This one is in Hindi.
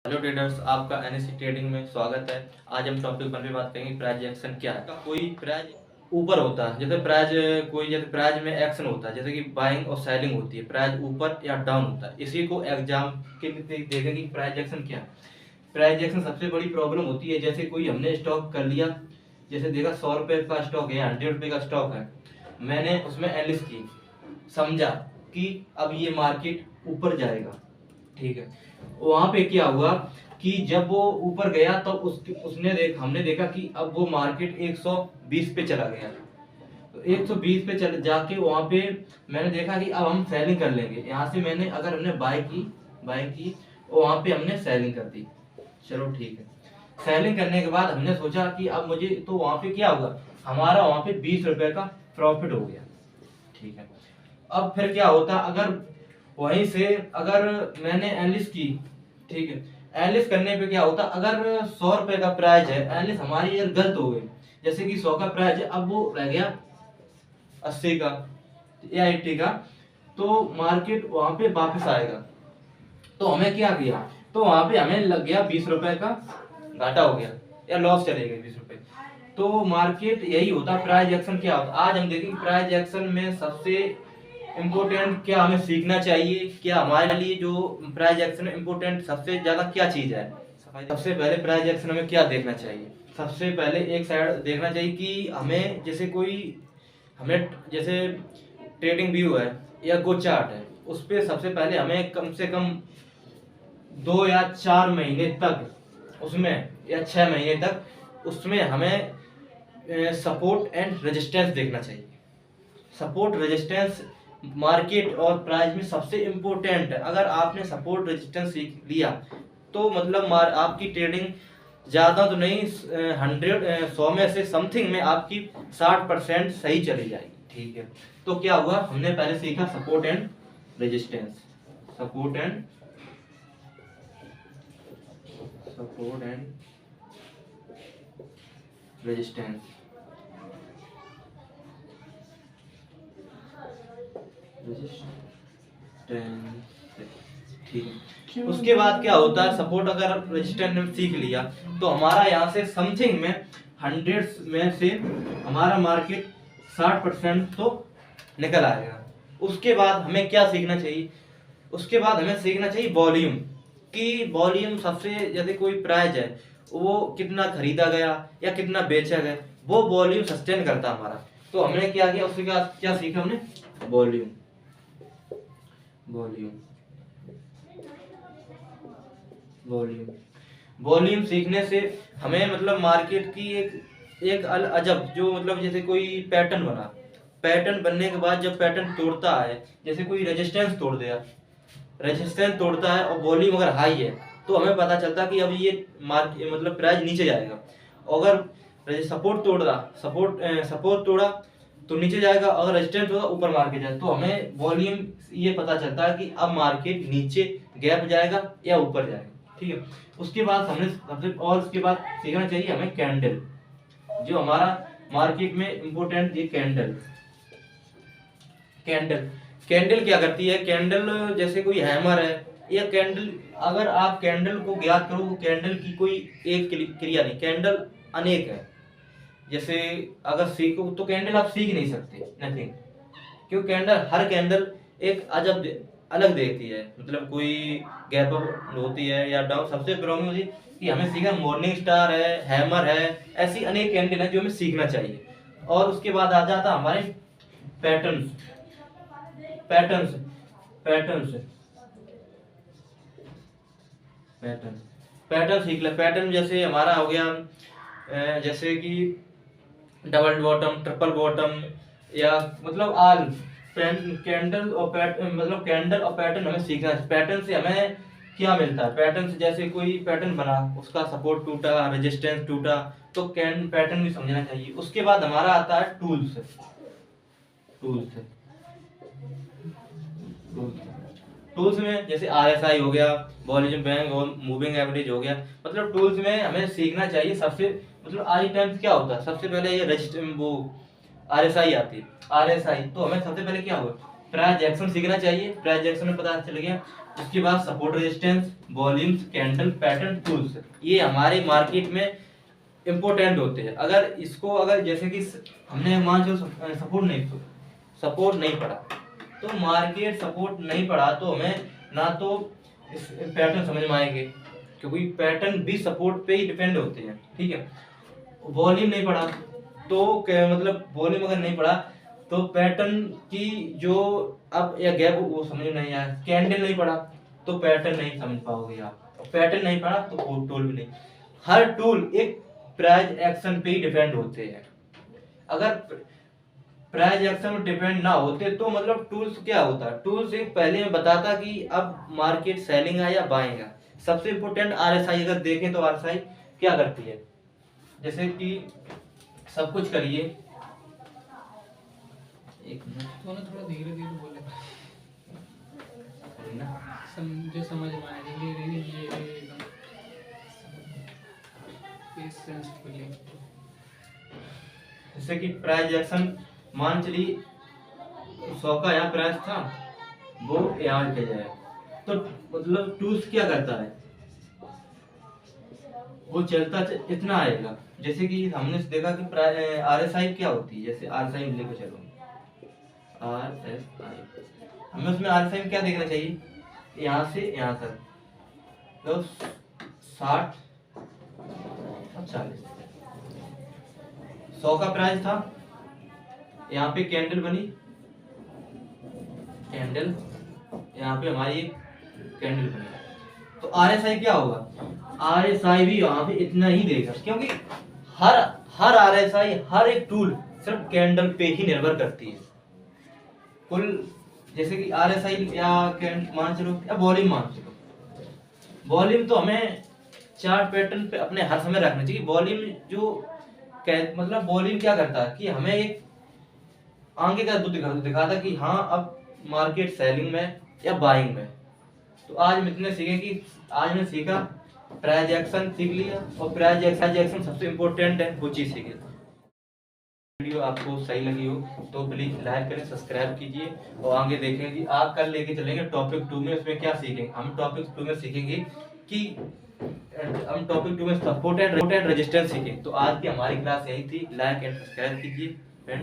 हेलो ट्रेडर्स, आपका एनएससी ट्रेडिंग में स्वागत है। आज हम टॉपिक पर भी बात करेंगे प्राइज एक्शन क्या है। कोई प्राइज ऊपर होता है, जैसे प्राइज में एक्शन होता है, जैसे कि बाइंग और सेलिंग होती है। प्राइज ऊपर या डाउन होता है, इसी को एग्जाम के लिए देखेंगे कि प्राइज एक्शन क्या है। प्राइज एक्शन सबसे बड़ी प्रॉब्लम होती है, जैसे कोई हमने स्टॉक कर लिया, जैसे देखा 100 रुपये का स्टॉक है, 100 रुपये का स्टॉक है, मैंने उसमें एनालिसिस की, समझा कि अब ये मार्केट ऊपर जाएगा, ठीक है। वहां पे क्या हुआ कि जब वो ऊपर गया तो हमने देखा कि अब वो मार्केट 120 पे चला गया। तो 120 पे चल जाके वहां पे मैंने देखा कि अब हम सेलिंग कर लेंगे। यहाँ से अगर हमने बाय की और वहां पे हमने सेलिंग कर दी। चलो ठीक है, सेलिंग करने के बाद हमने सोचा कि अब मुझे तो वहां पे क्या होगा, हमारा वहां पे 20 रुपए का प्रॉफिट हो गया, ठीक है। अब फिर क्या होता, अगर वहीं से अगर मैंने एनालिसिस की, ठीक है, एनालिसिस करने पे क्या होता, अगर 100 रुपए का प्राइस है, एनालिसिस हमारी यार गलत हो गई, जैसे कि 100 का प्राइस है, अब वो रह गया 80 का या 80 का, तो मार्केट वहां पे वापस आएगा। तो हमें क्या किया, तो वहां पे हमें लग गया 20 रुपए का घाटा हो गया या लॉस चले गए 20 रुपए। तो मार्केट यही होता, प्राइस एक्शन क्या होता। आज हम देखेंगे प्राइस एक्शन में सबसे इम्पोर्टेंट क्या हमें सीखना चाहिए, क्या हमारे लिए जो प्राइस एक्शन में इम्पोर्टेंट सबसे ज्यादा क्या चीज है। सबसे पहले प्राइस एक्शन में क्या देखना चाहिए, सबसे पहले एक साइड देखना चाहिए कि हमें जैसे ट्रेडिंग व्यू है या गो चार्ट है, उस पे सबसे पहले हमें कम से कम 2 या 4 महीने तक उसमें, या 6 महीने तक उसमें हमें सपोर्ट एंड रेजिस्टेंस देखना चाहिए। सपोर्ट रेजिस्टेंस मार्केट और प्राइस में सबसे इम्पोर्टेंट है। अगर आपने सपोर्ट रेजिस्टेंस सीख लिया तो मतलब आपकी ट्रेडिंग ज्यादा तो नहीं, 100 में से समथिंग में आपकी 60% सही चली जाएगी, ठीक है। तो क्या हुआ, हमने पहले सीखा support and resistance, support and resistance, ठीक है। उसके बाद क्या होता है, सपोर्ट अगर रेजिस्टेंस ने सीख लिया तो हमारा यहाँ से समथिंग में 100 में से हमारा मार्केट 60% तो निकल आएगा। उसके बाद हमें क्या सीखना चाहिए, उसके बाद हमें सीखना चाहिए वॉल्यूम, कि वॉल्यूम सबसे, जैसे कोई प्राइस है वो कितना खरीदा गया या कितना बेचा गया, वो वॉल्यूम सस्टेन करता हमारा। तो हमने क्या किया, उसके बाद क्या सीखा हमने, वॉल्यूम। वॉल्यूम वॉल्यूम वॉल्यूम सीखने से हमें मतलब मार्केट की एक अल अजब जो मतलब, जैसे कोई पैटर्न बना, पैटर्न बनने के बाद जब पैटर्न तोड़ता है, जैसे कोई रेजिस्टेंस तोड़ दिया, रेजिस्टेंस तोड़ता है और वॉल्यूम अगर हाई है, तो हमें पता चलता है कि अब ये मार्केट मतलब प्राइस नीचे जाएगा। अगर सपोर्ट तोड़ा तो नीचे जाएगा, अगर रेजिस्टेंस होगा ऊपर मार्केट जाएगा। तो हमें वॉल्यूम ये पता चलता है कि अब मार्केट नीचे गैप जाएगा या ऊपर जाएगा, ठीक है। उसके बाद उसके बाद सीखना चाहिए हमें कैंडल, जो हमारा मार्केट में इंपॉर्टेंट ये कैंडल। कैंडल कैंडल क्या करती है, कैंडल जैसे कोई हैमर है या कैंडल, अगर आप कैंडल को ज्ञात करो, कैंडल की कोई एक क्रिया नहीं, कैंडल अनेक है। जैसे अगर सीखो तो कैंडल आप सीख नहीं सकते, नथिंग, क्यों, हर कैंडल एक अजब अलग देखती है, मतलब कोई गैप अप होती है या डाउन। सबसे प्रॉब्लम होती है कि हमें सीखना, मॉर्निंग स्टार है, हैमर है, ऐसी अनेक कैंडल है जो हमें सीखना चाहिए। और उसके बाद आ जाता हमारे patterns. Patterns patterns pattern pattern सीख ले। पैटर्न जैसे हमारा हो गया जैसे कि डबल बॉटम, ट्रिपल बॉटम, या मतलब आल कैंडल और पैटर्न, मतलब कैंडल और पैटर्न हमें सीखना है। पैटर्न से हमें क्या मिलता है, पैटर्न से जैसे कोई पैटर्न बना, उसका सपोर्ट टूटा, रेजिस्टेंस टूटा, तो पैटर्न भी समझना चाहिए। उसके बाद हमारा आता है टूल्स। टूल्स टूल्स में जैसे RSI हो गया, बॉलिज्म बैंक और मूविंग एवरेज हो गया। मतलब टूल्स में हमें सीखना चाहिए सबसे, मतलब आज टाइम क्या होता है, सबसे पहले ये वो RSI आती है। RSI तो हमें सबसे पहले क्या होगा, प्राइस एक्शन सीखना चाहिए। प्राइस एक्शन में पता चल गया उसके बाद support resistance, volumes, candle, pattern, tools, ये हमारे मार्केट में इम्पोर्टेंट होते हैं। अगर जैसे कि हमने मान लो सपोर्ट नहीं पड़ा, तो मार्केट सपोर्ट नहीं पड़ा तो हमें ना तो इस पैटर्न समझ में आएंगे, क्योंकि पैटर्न भी सपोर्ट पे ही डिपेंड होते हैं, ठीक है। वॉल्यूम नहीं पड़ा तो मतलब वॉल्यूम अगर नहीं पड़ा तो पैटर्न की जो अब या गैप वो समझ में नहीं आया। कैंडल नहीं पड़ा तो पैटर्न नहीं समझ पाओगे आप, पैटर्न नहीं पड़ा तो टूल भी नहीं। हर टूल एक प्राइस एक्शन पे ही डिपेंड होते हैं। अगर प्राइस एक्शन में डिपेंड ना होते तो मतलब टूल्स क्या होता है, टूल्स एक पहले में बताता कि अब मार्केट सेलिंग है या बाइंग है। सबसे इंपॉर्टेंट आरएसआई अगर देखें तो आरएसआई क्या करती है, जैसे कि सब कुछ करिए, एक मिनट थोड़ा धीरे धीरे बोले ना, जो समझ में आए धीरे धीरे एकदम सेंसफुली। जैसे कि प्राइस एक्शन मान चलिए 100 का यहाँ प्राइस था, वो यहाँ के जाए तो मतलब टूल्स क्या करता है, वो चलता इतना आएगा। जैसे कि हमने देखा कि आरएसआई क्या होती है, जैसे आरएसआई लेकर चलो, आरएसआई हमें उसमें आरएसआई में क्या देखना चाहिए, यहाँ से यहाँ तक तो 60 40, 100 का प्राइस था, यहाँ पे कैंडल बनी, कैंडल यहाँ पे हमारी कैंडल बनी, तो आरएसआई क्या होगा, आरएसआई भी यहाँ पे इतना ही देगा, क्योंकि हर आरएसआई हर एक टूल सिर्फ कैंडल पे ही निर्भर करती है। कुल जैसे कि आरएसआई या मान चलो या वॉल्यूम मान चलो, वॉल्यूम तो हमें चार्ट पैटर्न पे अपने हर समय रखना चाहिए। वॉल्यूम जो मतलब वॉल्यूम क्या करता है कि हमें एक आगे का दिखाता कि हाँ अब मार्केट सेलिंग में या बाइंग में। तो आज हम इतने सीखे कि आज हमने सीखा प्राइस एक्शन सीख लिया, और प्राइस एक्शन सबसे इम्पोर्टेंट है, वो चीज सीखे। वीडियो आपको सही लगी हो तो प्लीज लाइक करें, सब्सक्राइब कीजिए, और आगे देखें कि आप कल लेके चलेंगे टॉपिक 2 में। उसमें क्या सीखेंगे हम, टॉपिक 2 में सीखेंगे कि हम टॉपिक 2 में सपोर्ट एंड रेजिस्टेंस सीखेंगे। तो आज की हमारी क्लास यही थी, लाइक एंड सब्सक्राइब कीजिए फ्रेंड।